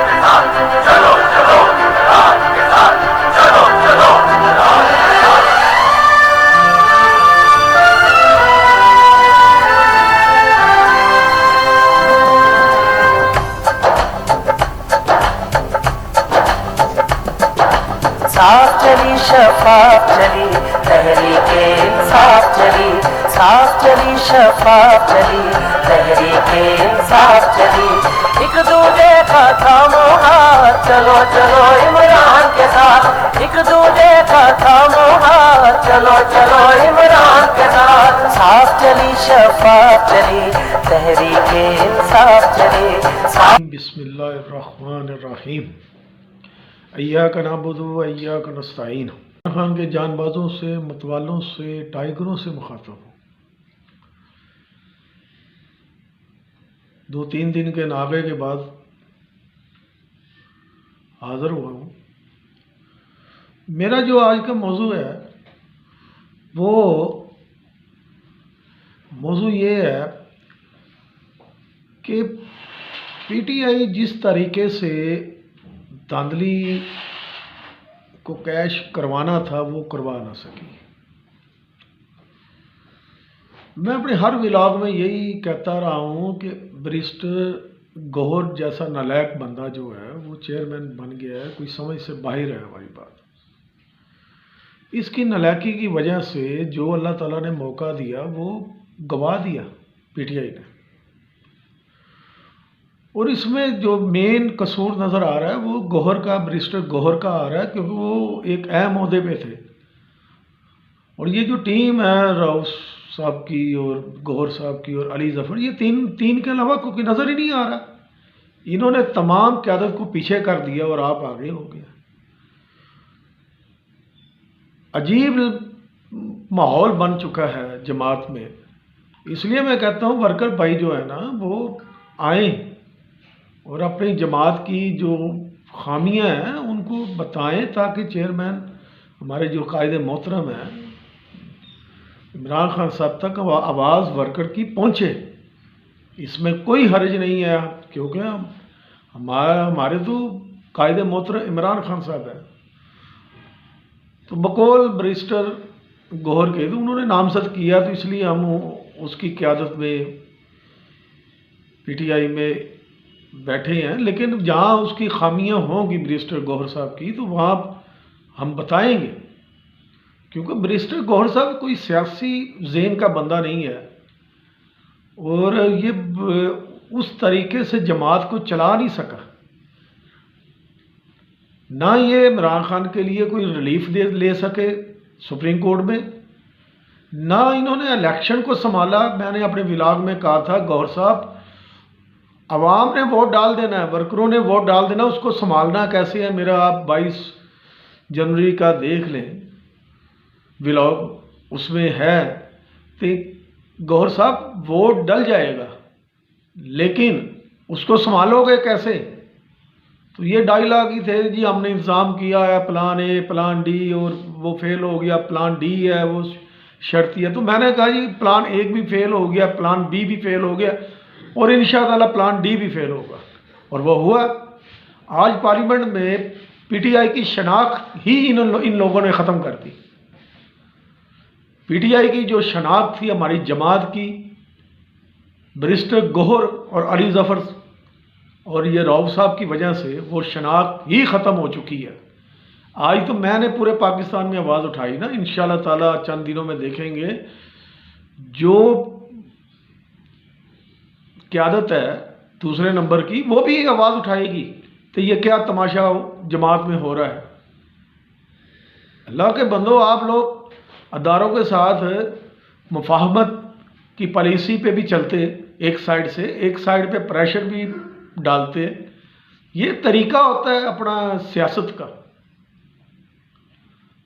چلو چلو رات کے ساتھ، چلو چلو رات کے ساتھ۔ صاف چلی شفاف چلی تحریک انصاف چلی، صاف چلی شفاف چلی تحریک انصاف چلی، ایک دوجے کا تھامو ہاتھ، چلو چلو عمران کے ساتھ، ایک دوجے کا تھامو ہاتھ، چلو چلو عمران کے ساتھ، صاف چلی شفاف چلی تحریک انصاف چلی۔ بسم اللہ الرحمن الرحیم۔ ایاک نعبد و ایاک نستعین۔ خان کے جان بازوں سے، متوالوں سے، ٹائیگروں سے مخاطب ہوں۔ 2-3 دن کے ناغے کے بعد حاضر ہوا ہوں۔ میرا جو آج کا موضوع ہے وہ موضوع یہ ہے کہ پی ٹی آئی جس طریقے سے دھاندلی کو کیش کروانا تھا وہ کروا نہ سکی۔ میں اپنے ہر ولاگ میں یہی کہتا رہا ہوں کہ بیرسٹر گوہر جیسا نالائق بندہ جو ہے وہ چیئرمین بن گیا ہے، کوئی سمجھ سے باہر ہے ہماری بات۔ اس کی نالائکی کی وجہ سے جو اللہ تعالیٰ نے موقع دیا وہ گوا دیا پی ٹی آئی نے، اور اس میں جو مین قصور نظر آ رہا ہے وہ گوہر کا، بیرسٹر گوہر کا آ رہا ہے، کیونکہ وہ ایک اہم عہدے پہ تھے، اور یہ جو ٹیم ہے راؤس صاحب کی اور گوہر صاحب کی اور علی ظفر، یہ تین کے علاوہ کوئی نظر ہی نہیں آ رہا۔ انہوں نے تمام قیادت کو پیچھے کر دیا اور آپ آگے ہو گیا۔ عجیب ماحول بن چکا ہے جماعت میں، اس لیے میں کہتا ہوں ورکر بھائی جو ہے نا وہ آئیں اور اپنی جماعت کی جو خامیاں ہیں ان کو بتائیں، تاکہ چیئرمین ہمارے جو قائد محترم ہیں عمران خان صاحب تک آواز ورکر کی پہنچے۔ اس میں کوئی حرج نہیں ہے، کیونکہ ہمارے تو قائد محترم عمران خان صاحب ہیں، تو بقول بیرسٹر گوہر کے تو انہوں نے نامزد کیا، تو اس لیے ہم اس کی قیادت میں پی ٹی آئی میں بیٹھے ہیں۔ لیکن جہاں اس کی خامیاں ہوں گی بیرسٹر گوہر صاحب کی تو وہاں ہم بتائیں گے، کیونکہ بیرسٹر گوہر صاحب کوئی سیاسی ذہن کا بندہ نہیں ہے، اور یہ اس طریقے سے جماعت کو چلا نہیں سکا، نہ یہ عمران خان کے لیے کوئی ریلیف لے سکے سپریم کورٹ میں، نہ انہوں نے الیکشن کو سنبھالا۔ میں نے اپنے ولاگ میں کہا تھا گوہر صاحب عوام نے ووٹ ڈال دینا ہے، ورکروں نے ووٹ ڈال دینا، اس کو سنبھالنا کیسے ہے میرا آپ 22 جنوری کا دیکھ لیں ولاگ، اس میں ہے کہ گوہر صاحب ووٹ ڈل جائے گا لیکن اس کو سنبھالو گے کیسے؟ تو یہ ڈائیلاگ ہی تھے جی ہم نے انتظام کیا ہے پلان اے پلان ڈی اور وہ فیل ہو گیا، پلان ڈی ہے وہ شرطی ہے۔ تو میں نے کہا جی پلان ایک بھی فیل ہو گیا، پلان بی بھی فیل ہو گیا، اور انشاءاللہ پلان ڈی بھی فیل ہوگا، اور وہ ہوا۔ آج پارلیمنٹ میں پی ٹی آئی کی شناخت ہی ان لوگوں نے ختم کر دی۔ پی ٹی آئی کی جو شناخت تھی ہماری جماعت کی، بیرسٹر گوہر اور علی ظفر اور یہ راؤ صاحب کی وجہ سے وہ شناخت ہی ختم ہو چکی ہے۔ آج تو میں نے پورے پاکستان میں آواز اٹھائی نا، انشاءاللہ تعالی چند دنوں میں دیکھیں گے جو قیادت ہے دوسرے نمبر کی وہ بھی آواز اٹھائے گی کہ یہ کیا تماشا جماعت میں ہو رہا ہے۔ اللہ کے بندو، آپ لوگ اداروں کے ساتھ مفاہمت کی پالیسی پہ بھی چلتے، ایک سائیڈ پہ پریشر بھی ڈالتے، یہ طریقہ ہوتا ہے اپنا سیاست کا۔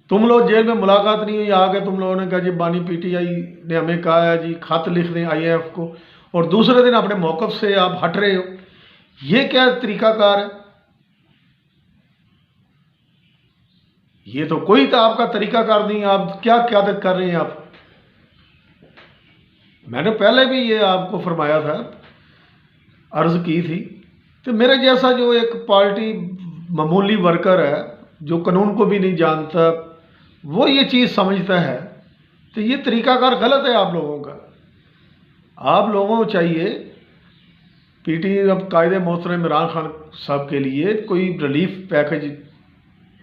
تم لوگ جیل میں ملاقات نہیں ہوئی، آگے تم لوگوں نے کہا جی بانی پی ٹی آئی نے ہمیں کہا ہے جی خط لکھ دیں آئی اے ایف کو، اور دوسرے دن اپنے موقف سے آپ ہٹ رہے ہو، یہ کیا طریقہ کار ہے؟ یہ تو کوئی تو آپ کا طریقہ کار نہیں، آپ کیا قیادت کر رہے ہیں آپ؟ میں نے پہلے بھی یہ آپ کو فرمایا تھا، عرض کی تھی کہ میرے جیسا جو ایک پارٹی معمولی ورکر ہے جو قانون کو بھی نہیں جانتا وہ یہ چیز سمجھتا ہے، تو یہ طریقہ کار غلط ہے آپ لوگوں کا۔ آپ لوگوں کو چاہیے پی ٹی اب قائد محترم عمران خان صاحب کے لیے کوئی ریلیف پیکج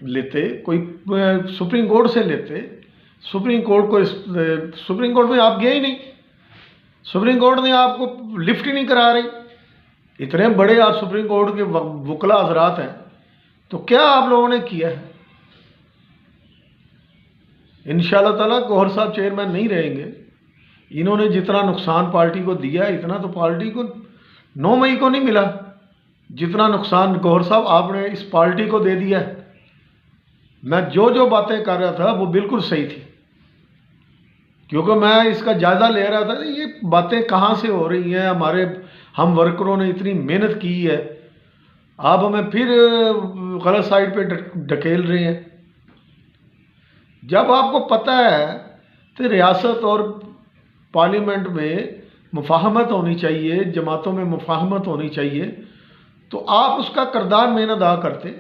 لیتے، کوئی سپریم کورٹ سے لیتے۔ سپریم کورٹ میں آپ گئے ہی نہیں، سپریم کورٹ نے آپ کو لفٹ ہی نہیں کرا رہی۔ اتنے بڑے آپ سپریم کورٹ کے وکلا حضرات ہیں، تو کیا آپ لوگوں نے کیا ہے؟ انشاءاللہ تعالیٰ گوہر صاحب چیئرمین نہیں رہیں گے۔ انہوں نے جتنا نقصان پارٹی کو دیا اتنا تو پارٹی کو 9 مئی کو نہیں ملا، جتنا نقصان گوہر صاحب آپ نے اس پارٹی کو دے دیا ہے۔ میں جو باتیں کر رہا تھا وہ بالکل صحیح تھی، کیونکہ میں اس کا جائزہ لے رہا تھا کہ یہ باتیں کہاں سے ہو رہی ہیں۔ ہم ورکروں نے اتنی محنت کی ہے، آپ ہمیں پھر غلط سائڈ پہ ڈھکیل رہے ہیں۔ جب آپ کو پتہ ہے کہ ریاست اور پارلیمنٹ میں مفاہمت ہونی چاہیے، جماعتوں میں مفاہمت ہونی چاہیے، تو آپ اس کا کردار میں ادا کرتے۔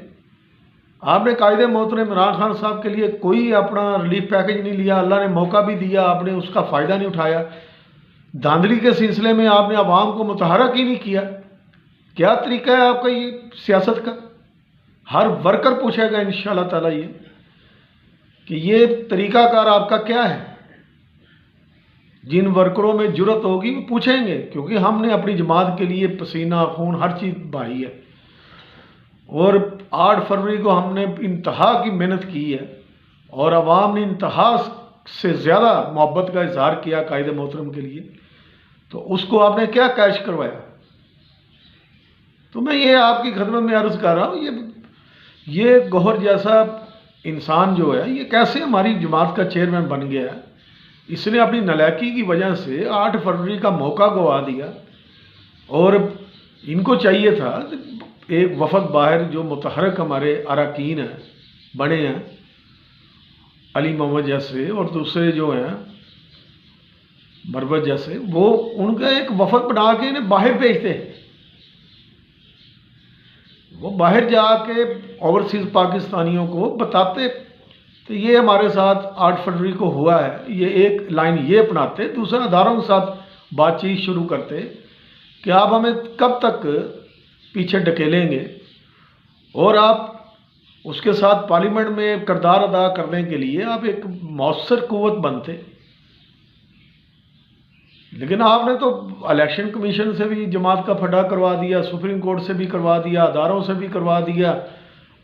آپ نے قائد محترم عمران خان صاحب کے لیے کوئی اپنا ریلیف پیکج نہیں لیا، اللہ نے موقع بھی دیا، آپ نے اس کا فائدہ نہیں اٹھایا۔ دھاندلی کے سلسلے میں آپ نے عوام کو متحرک ہی نہیں کیا۔ کیا طریقہ ہے آپ کا یہ سیاست کا؟ ہر ورکر پوچھے گا انشاءاللہ تعالیٰ یہ کہ یہ طریقہ کار آپ کا کیا ہے۔ جن ورکروں میں جرت ہوگی وہ پوچھیں گے، کیونکہ ہم نے اپنی جماعت کے لیے پسینہ خون ہر چیز بہائی ہے، اور 8 فروری کو ہم نے انتہا کی محنت کی ہے، اور عوام نے انتہا سے زیادہ محبت کا اظہار کیا قائد محترم کے لیے، تو اس کو آپ نے کیا کیش کروایا؟ تو میں یہ آپ کی خدمت میں عرض کر رہا ہوں، یہ گوہر جیسا انسان جو ہے یہ کیسے ہماری جماعت کا چیئرمین بن گیا ہے؟ اس نے اپنی نالائکی کی وجہ سے 8 فروری کا موقع گوا دیا، اور ان کو چاہیے تھا ایک وفد باہر جو متحرک ہمارے اراکین ہیں بنے ہیں، علی محمد جیسے اور دوسرے جو ہیں مروت جیسے، وہ ان کا ایک وفد بنا کے انہیں باہر بھیجتے، وہ باہر جا کے اوورسیز پاکستانیوں کو بتاتے تو یہ ہمارے ساتھ 8 فروری کو ہوا ہے، یہ ایک لائن یہ اپناتے، دوسرا اداروں کے ساتھ بات چیت شروع کرتے کہ آپ ہمیں کب تک پیچھے ڈھکیلیں گے، اور آپ اس کے ساتھ پارلیمنٹ میں کردار ادا کرنے کے لیے آپ ایک مؤثر قوت بنتے۔ لیکن آپ نے تو الیکشن کمیشن سے بھی جماعت کا پھڈا کروا دیا، سپریم کورٹ سے بھی کروا دیا، اداروں سے بھی کروا دیا،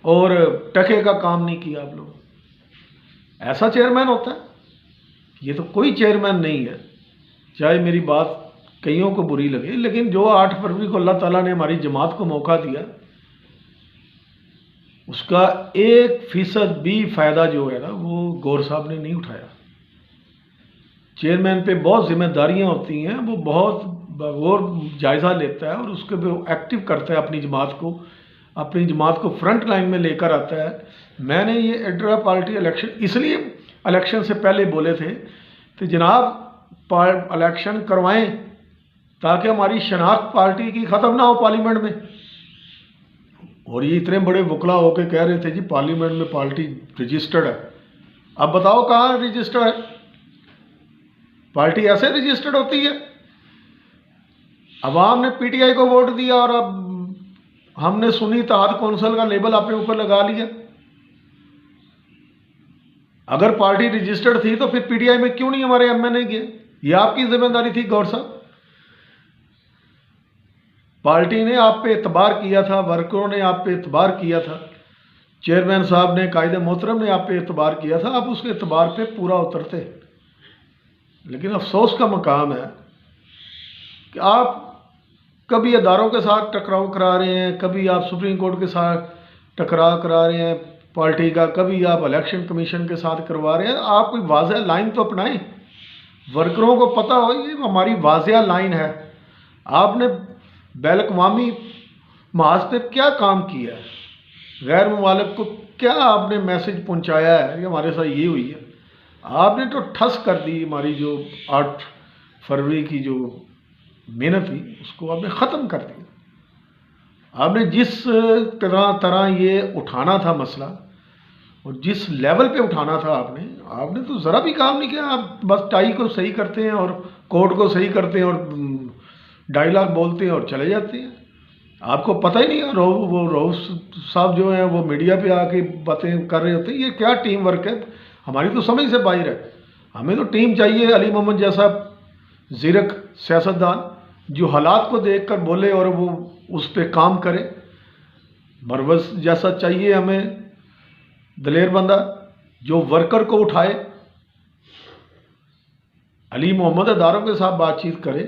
اور ٹکے کا کام نہیں کیا آپ لوگ۔ ایسا چیئرمین ہوتا ہے؟ یہ تو کوئی چیئرمین نہیں ہے، چاہے میری بات کئیوں کو بری لگے، لیکن جو 8 فروری کو اللہ تعالیٰ نے ہماری جماعت کو موقع دیا، اس کا 1% بھی فائدہ جو ہے نا وہ گور صاحب نے نہیں اٹھایا۔ چیئرمین پہ بہت ذمہ داریاں ہوتی ہیں، وہ بہت غور جائزہ لیتا ہے، اور اس کے پہ ایکٹیو کرتا ہے اپنی جماعت کو فرنٹ لائن میں لے کر آتا ہے۔ میں نے یہ انٹرا پارٹی الیکشن اس لیے الیکشن سے پہلے بولے تھے کہ جناب الیکشن کروائیں تاکہ ہماری شناخت پارٹی کی ختم نہ ہو پارلیمنٹ میں۔ اور یہ اتنے بڑے وکلا ہو کے کہہ رہے تھے جی پارلیمنٹ میں پارٹی رجسٹرڈ ہے۔ اب بتاؤ کہاں رجسٹرڈ ہے؟ پارٹی ایسے رجسٹرڈ ہوتی ہے؟ عوام نے پی ٹی آئی کو ووٹ دیا، اور اب ہم نے سنی اتحاد کونسل کا لیبل اپنے اوپر لگا لیا۔ اگر پارٹی رجسٹرڈ تھی تو پھر پی ٹی آئی میں کیوں نہیں ہمارے ایم این اے گئے؟ یہ آپ کی ذمہ داری تھی گور صاحب۔ پارٹی نے آپ پہ اعتبار کیا تھا، ورکروں نے آپ پہ اعتبار کیا تھا، چیئرمین صاحب نے، قائد محترم نے آپ پہ اعتبار کیا تھا، آپ اس کے اعتبار پہ پورا اترتے۔ لیکن افسوس کا مقام ہے کہ آپ کبھی اداروں کے ساتھ ٹکراؤ کرا رہے ہیں، کبھی آپ سپریم کورٹ کے ساتھ ٹکراؤ کرا رہے ہیں پارٹی کا، کبھی آپ الیکشن کمیشن کے ساتھ کروا رہے ہیں۔ آپ کوئی واضح لائن تو اپنائیں، ورکروں کو پتہ ہو یہ ہماری واضح لائن ہے۔ آپ نے بین الاقوامی محاذ پہ کیا کام کیا ہے؟ غیر ممالک کو کیا آپ نے میسج پہنچایا ہے کہ ہمارے ساتھ یہ ہوئی ہے؟ آپ نے تو ٹھس کر دی ہماری جو 8 فروری کی جو محنت تھی، اس کو آپ نے ختم کر دیا۔ آپ نے جس طرح یہ اٹھانا تھا مسئلہ اور جس لیول پہ اٹھانا تھا آپ نے تو ذرا بھی کام نہیں کیا. آپ بس ٹائی کو صحیح کرتے ہیں اور کوٹ کو صحیح کرتے ہیں اور ڈائلاگ بولتے ہیں اور چلے جاتے ہیں. آپ کو پتہ ہی نہیں ہے. وہ روف صاحب جو ہیں وہ میڈیا پہ آ کے باتیں کر رہے ہوتے ہیں. یہ کیا ٹیم ورک ہے؟ ہماری تو سمجھ سے باہر ہے. ہمیں تو ٹیم چاہیے علی محمد جیسا زیرک سیاستدان جو حالات کو دیکھ کر بولے اور وہ اس پہ کام کرے. مروز جیسا چاہیے ہمیں دلیر بندہ جو ورکر کو اٹھائے. علی محمد اداروں کے ساتھ بات چیت کرے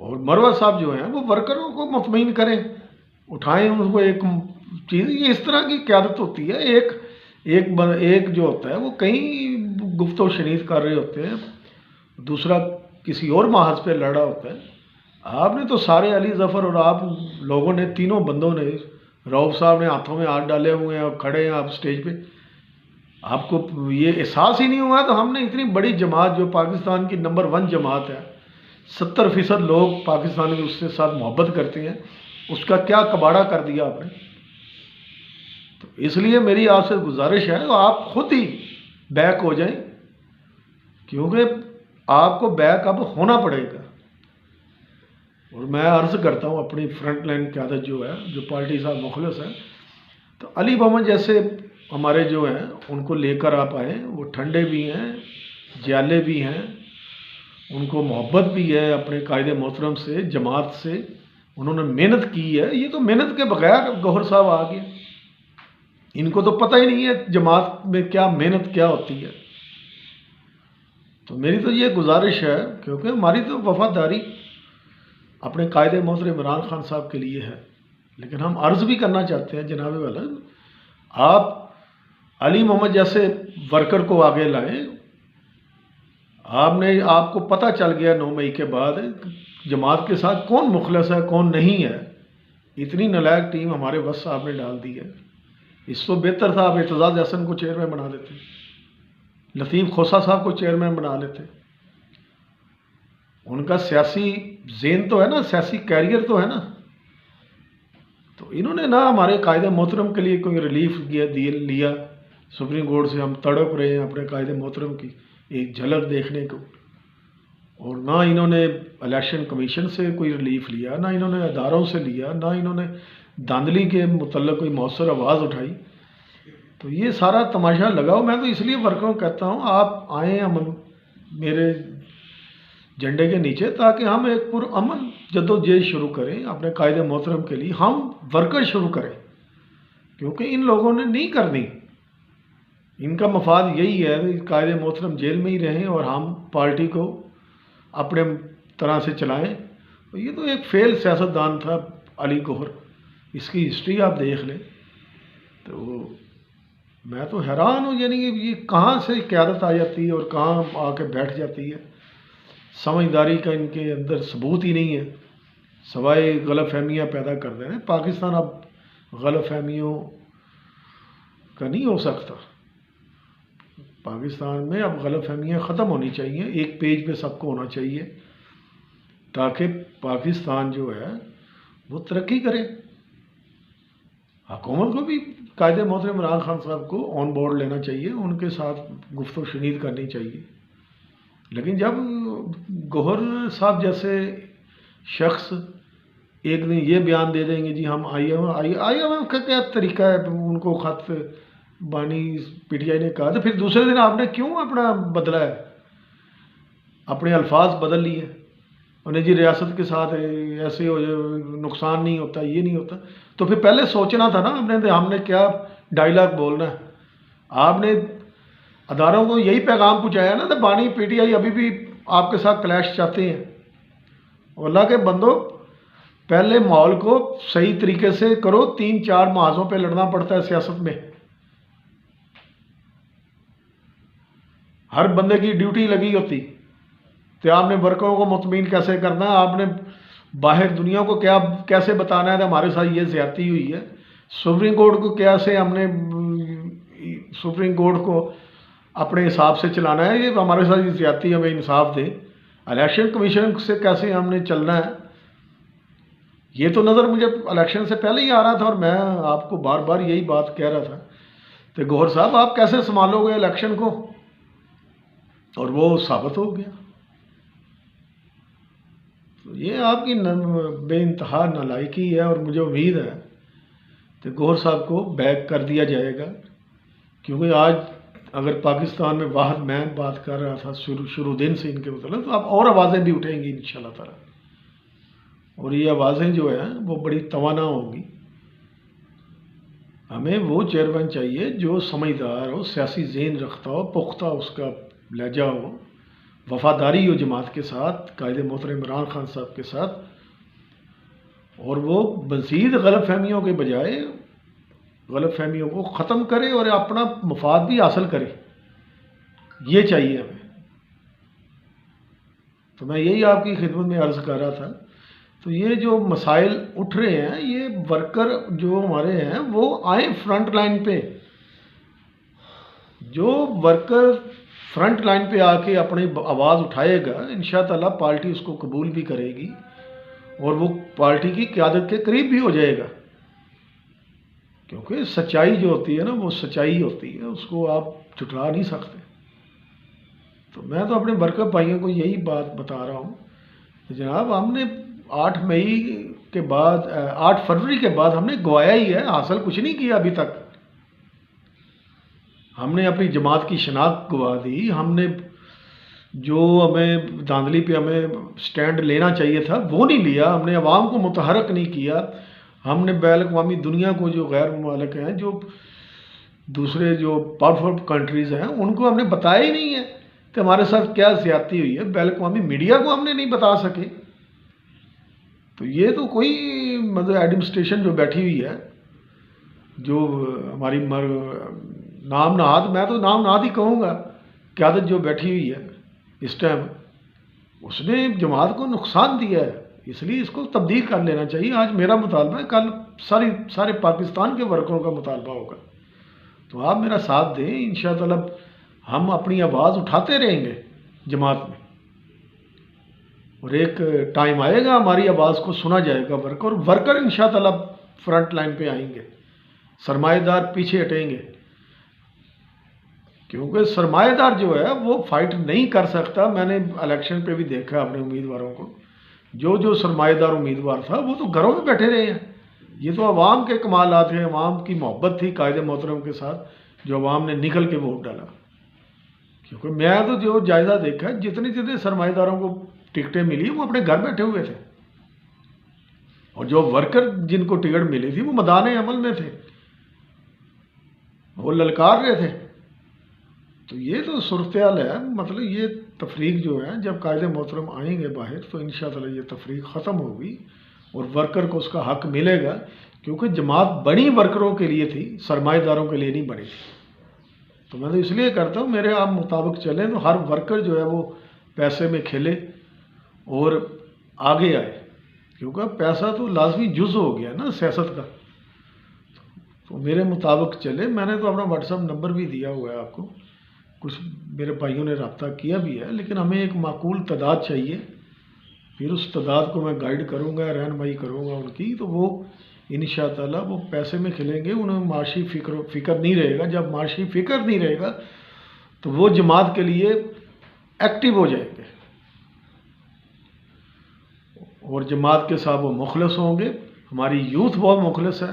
اور مروز صاحب جو ہیں وہ ورکروں کو مطمئن کریں, اٹھائیں ان کو. ایک چیز یہ اس طرح کی قیادت ہوتی ہے. ایک جو ہوتا ہے وہ کہیں گفت و شنید کر رہے ہوتے ہیں, دوسرا کسی اور محاذ پہ لڑا ہوتا ہے. آپ نے تو سارے علی ظفر اور آپ لوگوں نے تینوں بندوں نے, روف صاحب نے ہاتھوں میں ہاتھ ڈالے ہوئے ہیں اور کھڑے ہیں آپ اسٹیج پہ. آپ کو یہ احساس ہی نہیں ہوا. تو ہم نے اتنی بڑی جماعت جو پاکستان کی نمبر 1 جماعت ہے, 70% لوگ پاکستان کے اس کے ساتھ محبت کرتے ہیں, اس کا کیا کباڑہ کر دیا آپ نے. تو اس لیے میری آپ سے گزارش ہے آپ خود ہی بیک ہو جائیں, کیونکہ آپ کو بیک اب ہونا پڑے گا. اور میں عرض کرتا ہوں اپنی فرنٹ لائن قیادت جو ہے, جو پارٹی صاحب مخلص ہے, تو علی محمد جیسے ہمارے جو ہیں ان کو لے کر آپ آئیں. وہ ٹھنڈے بھی ہیں, جیالے بھی ہیں, ان کو محبت بھی ہے اپنے قائد محترم سے, جماعت سے. انہوں نے محنت کی ہے. یہ تو محنت کے بغیر گوہر صاحب آ گئے. ان کو تو پتہ ہی نہیں ہے جماعت میں کیا محنت کیا ہوتی ہے. تو میری تو یہ گزارش ہے, کیونکہ ہماری تو وفاداری اپنے قائد محترم عمران خان صاحب کے لیے ہے, لیکن ہم عرض بھی کرنا چاہتے ہیں جناب والا, آپ علی محمد جیسے ورکر کو آگے لائیں. آپ کو پتہ چل گیا 9 مئی کے بعد جماعت کے ساتھ کون مخلص ہے کون نہیں ہے. اتنی نالائق ٹیم ہمارے وسط صاحب نے ڈال دی ہے. اس سے بہتر تھا آپ اعتزاز احسن کو چیئرمین بنا دیتے, لطیف کھوسہ صاحب کو چیئرمین بنا لیتے. ان کا سیاسی ذہن تو ہے نا, سیاسی کیریئر تو ہے نا. تو انہوں نے نہ ہمارے قائد محترم کے لیے کوئی ریلیف لیا. سپریم کورٹ سے ہم تڑپ رہے ہیں اپنے قائد محترم کی ایک جھلک دیکھنے کو, اور نہ انہوں نے الیکشن کمیشن سے کوئی ریلیف لیا, نہ انہوں نے اداروں سے لیا, نہ انہوں نے دھاندلی کے متعلق کوئی مؤثر آواز اٹھائی. تو یہ سارا تماشا لگاؤ. میں تو اس لیے ورکروں کو کہتا ہوں آپ آئیں ہم میرے جھنڈے کے نیچے, تاکہ ہم ایک پرامن جدوجہد شروع کریں اپنے قائد محترم کے لیے. ہم ورکر شروع کریں, کیونکہ ان لوگوں نے نہیں کرنی. ان کا مفاد یہی ہے کہ قائد محترم جیل میں ہی رہیں اور ہم پارٹی کو اپنے طرح سے چلائیں. یہ تو ایک فیل سیاستدان تھا علی گوہر, اس کی ہسٹری آپ دیکھ لیں. تو میں تو حیران ہوں, یعنی کہ یہ کہاں سے قیادت آ جاتی ہے اور کہاں آ کے بیٹھ جاتی ہے. سمجھداری کا ان کے اندر ثبوت ہی نہیں ہے, سوائے غلط فہمیاں پیدا کر دیں. پاکستان اب غلط فہمیوں کا نہیں ہو سکتا. پاکستان میں اب غلط فہمیاں ختم ہونی چاہیے, ایک پیج پہ سب کو ہونا چاہیے, تاکہ پاکستان جو ہے وہ ترقی کرے. حکومت کو بھی قائد محترم عمران خان صاحب کو آن بورڈ لینا چاہیے, ان کے ساتھ گفت و شنید کرنی چاہیے. لیکن جب گوہر صاحب جیسے شخص ایک دن یہ بیان دے دیں گے جی ہم آئی ایم ایف کا کیا طریقہ ہے, ان کو خط بانی پی ٹی آئی نے کہا, تو پھر دوسرے دن آپ نے کیوں اپنا بدلا ہے, اپنے الفاظ بدل لیے. انہیں جی ریاست کے ساتھ ایسے ہو نقصان نہیں ہوتا, یہ نہیں ہوتا. تو پھر پہلے سوچنا تھا نا ہم نے کیا ڈائلاگ بولنا ہے. آپ نے اداروں کو یہی پیغام پہنچایا نا, تو بانی پی ٹی آئی ابھی بھی آپ کے ساتھ کلیش چاہتے ہیں. اللہ کے بندو, پہلے ماحول کو صحیح طریقے سے کرو. 3-4 محاذوں پہ لڑنا پڑتا ہے سیاست میں. ہر بندے کی ڈیوٹی لگی ہوتی. تو آپ نے ورکروں کو مطمئن کیسے کرنا ہے, آپ نے باہر دنیا کو کیسے بتانا ہے کہ ہمارے ساتھ یہ زیادتی ہوئی ہے. سپریم کورٹ کو کیسے ہم نے سپریم کورٹ کو اپنے حساب سے چلانا ہے, یہ ہمارے ساتھ یہ زیادتی ہمیں انصاف دے. الیکشن کمیشن سے کیسے ہم نے چلنا ہے, یہ تو نظر مجھے الیکشن سے پہلے ہی آ رہا تھا، اور میں آپ کو بار بار یہی بات کہہ رہا تھا کہ گوہر صاحب آپ کیسے سنبھالو گے الیکشن کو، اور وہ ثابت ہو گیا۔ تو یہ آپ کی بے انتہا نالائکی ہے، اور مجھے امید ہے کہ گوہر صاحب کو بیک کر دیا جائے گا، کیونکہ آج اگر پاکستان میں واحد میں بات کر رہا تھا شروع دن سے ان کے متعلق، تو اب اور آوازیں بھی اٹھیں گی انشاءاللہ تعالی، اور یہ آوازیں جو ہیں وہ بڑی توانا ہوں گی۔ ہمیں وہ چیئرمین چاہیے جو سمجھدار ہو، سیاسی ذہن رکھتا ہو، پختہ اس کا لہجہ ہو، وفاداری ہو جماعت کے ساتھ، قائد محترم عمران خان صاحب کے ساتھ، اور وہ مزید غلط فہمیوں کے بجائے غلط فہمیوں کو ختم کرے اور اپنا مفاد بھی حاصل کرے، یہ چاہیے ہمیں۔ تو میں یہی آپ کی خدمت میں عرض کر رہا تھا۔ تو یہ جو مسائل اٹھ رہے ہیں، یہ ورکر جو ہمارے ہیں وہ آئیں فرنٹ لائن پہ، جو ورکر فرنٹ لائن پہ آ کے اپنی آواز اٹھائے گا، انشاءاللہ پارٹی اس کو قبول بھی کرے گی، اور وہ پارٹی کی قیادت کے قریب بھی ہو جائے گا، کیونکہ سچائی جو ہوتی ہے نا وہ سچائی ہوتی ہے، اس کو آپ جھٹلا نہیں سکتے۔ تو میں تو اپنے ورکر بھائیوں کو یہی بات بتا رہا ہوں کہ جناب ہم نے 8 مئی کے بعد 8 فروری کے بعد ہم نے گوایا ہی ہے، حاصل کچھ نہیں کیا ابھی تک۔ ہم نے اپنی جماعت کی شناخت گوا دی، ہم نے جو ہمیں دھاندلی پہ ہمیں سٹینڈ لینا چاہیے تھا وہ نہیں لیا، ہم نے عوام کو متحرک نہیں کیا، ہم نے بین الاقوامی دنیا کو، جو غیر ممالک ہیں، جو دوسرے جو پاورفل کنٹریز ہیں، ان کو ہم نے بتایا ہی نہیں ہے کہ ہمارے ساتھ کیا زیادتی ہوئی ہے، بین الاقوامی میڈیا کو ہم نے نہیں بتا سکے۔ تو یہ تو کوئی مطلب ایڈمنسٹریشن جو بیٹھی ہوئی ہے، جو ہماری نام نہاد، میں تو نام نہاد ہی کہوں گا، قیادت جو بیٹھی ہوئی ہے اس ٹائم، اس نے جماعت کو نقصان دیا ہے، اس لیے اس کو تبدیل کر لینا چاہیے۔ آج میرا مطالبہ ہے، کل سارے پاکستان کے ورکروں کا مطالبہ ہوگا، تو آپ میرا ساتھ دیں، انشاءاللہ ہم اپنی آواز اٹھاتے رہیں گے جماعت میں، اور ایک ٹائم آئے گا ہماری آواز کو سنا جائے گا ورکر، اور ورکر انشاءاللہ فرنٹ لائن پہ آئیں گے، سرمایہ دار پیچھے ہٹیں گے، کیونکہ سرمایہ دار جو ہے وہ فائٹ نہیں کر سکتا۔ میں نے الیکشن پہ بھی دیکھا اپنے امیدواروں کو، جو سرمایہ دار امیدوار تھا وہ تو گھروں میں بیٹھے رہے ہیں۔ یہ تو عوام کے کمالات ہیں، عوام کی محبت تھی قائد محترم کے ساتھ، جو عوام نے نکل کے ووٹ ڈالا۔ کیونکہ میں تو جو جائزہ دیکھا، جتنے سرمایہ داروں کو ٹکٹیں ملی وہ اپنے گھر بیٹھے ہوئے تھے، اور جو ورکر جن کو ٹکٹ ملی تھی وہ میدان عمل میں تھے، وہ للکار رہے تھے۔ تو یہ تو صورتحال ہے، مطلب یہ تفریق جو ہے، جب قائد محترم آئیں گے باہر تو انشاءاللہ یہ تفریق ختم ہوگی، اور ورکر کو اس کا حق ملے گا، کیونکہ جماعت بڑی ورکروں کے لیے تھی، سرمایہ داروں کے لیے نہیں بنی تھی۔ تو میں تو اس لیے کرتا ہوں میرے آپ مطابق چلیں تو ہر ورکر جو ہے وہ پیسے میں کھیلے اور آگے آئے، کیونکہ پیسہ تو لازمی جز ہو گیا نا سیاست کا۔ تو میرے مطابق چلے۔ میں نے تو اپنا واٹس ایپ نمبر بھی دیا ہوا ہے آپ کو، کچھ میرے بھائیوں نے رابطہ کیا بھی ہے، لیکن ہمیں ایک معقول تعداد چاہیے، پھر اس تعداد کو میں گائیڈ کروں گا، رہنمائی کروں گا ان کی، تو وہ انشاءاللہ وہ پیسے میں کھلیں گے، انہیں معاشی فکر نہیں رہے گا۔ جب معاشی فکر نہیں رہے گا تو وہ جماعت کے لیے ایکٹیو ہو جائیں گے، اور جماعت کے ساتھ وہ مخلص ہوں گے۔ ہماری یوتھ بہت مخلص ہے،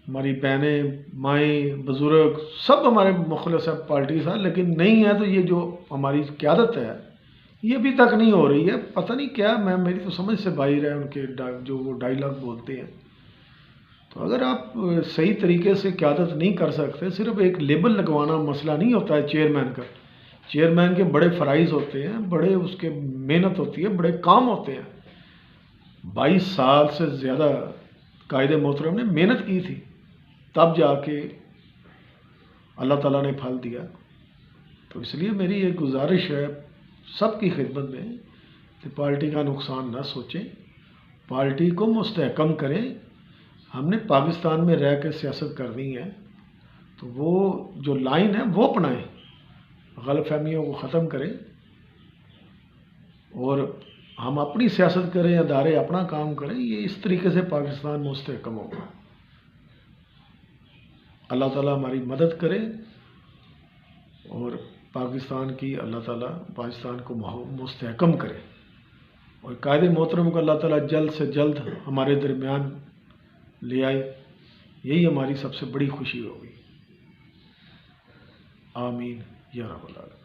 ہماری بہنیں، مائیں، بزرگ سب ہمارے مخلص ہیں پارٹی سے، لیکن نہیں ہے تو یہ جو ہماری قیادت ہے یہ ابھی تک نہیں ہو رہی ہے، پتہ نہیں کیا، میری تو سمجھ سے باہر ہے ان کے جو وہ ڈائیلاگ بولتے ہیں۔ تو اگر آپ صحیح طریقے سے قیادت نہیں کر سکتے، صرف ایک لیبل لگوانا مسئلہ نہیں ہوتا ہے چیئرمین کا۔ چیئرمین کے بڑے فرائض ہوتے ہیں، بڑے اس کے محنت ہوتی ہے، بڑے کام ہوتے ہیں۔ 22 سال سے زیادہ قائد محترم نے محنت کی تھی، تب جا کے اللہ تعالیٰ نے پھل دیا۔ تو اس لیے میری ایک گزارش ہے سب کی خدمت میں کہ پارٹی کا نقصان نہ سوچیں، پارٹی کو مستحکم کریں۔ ہم نے پاکستان میں رہ کے سیاست کرنی ہے، تو وہ جو لائن ہے وہ اپنائیں، غلط فہمیوں کو ختم کریں، اور ہم اپنی سیاست کریں، ادارے اپنا کام کریں، یہ اس طریقے سے پاکستان مستحکم ہوگا۔ اللہ تعالیٰ ہماری مدد کرے اور پاکستان کی اللہ تعالیٰ پاکستان کو مستحکم کرے، اور قائد محترم کو اللہ تعالیٰ جلد سے جلد ہمارے درمیان لے آئے، یہی ہماری سب سے بڑی خوشی ہوگی۔ آمین یا رب العالمین۔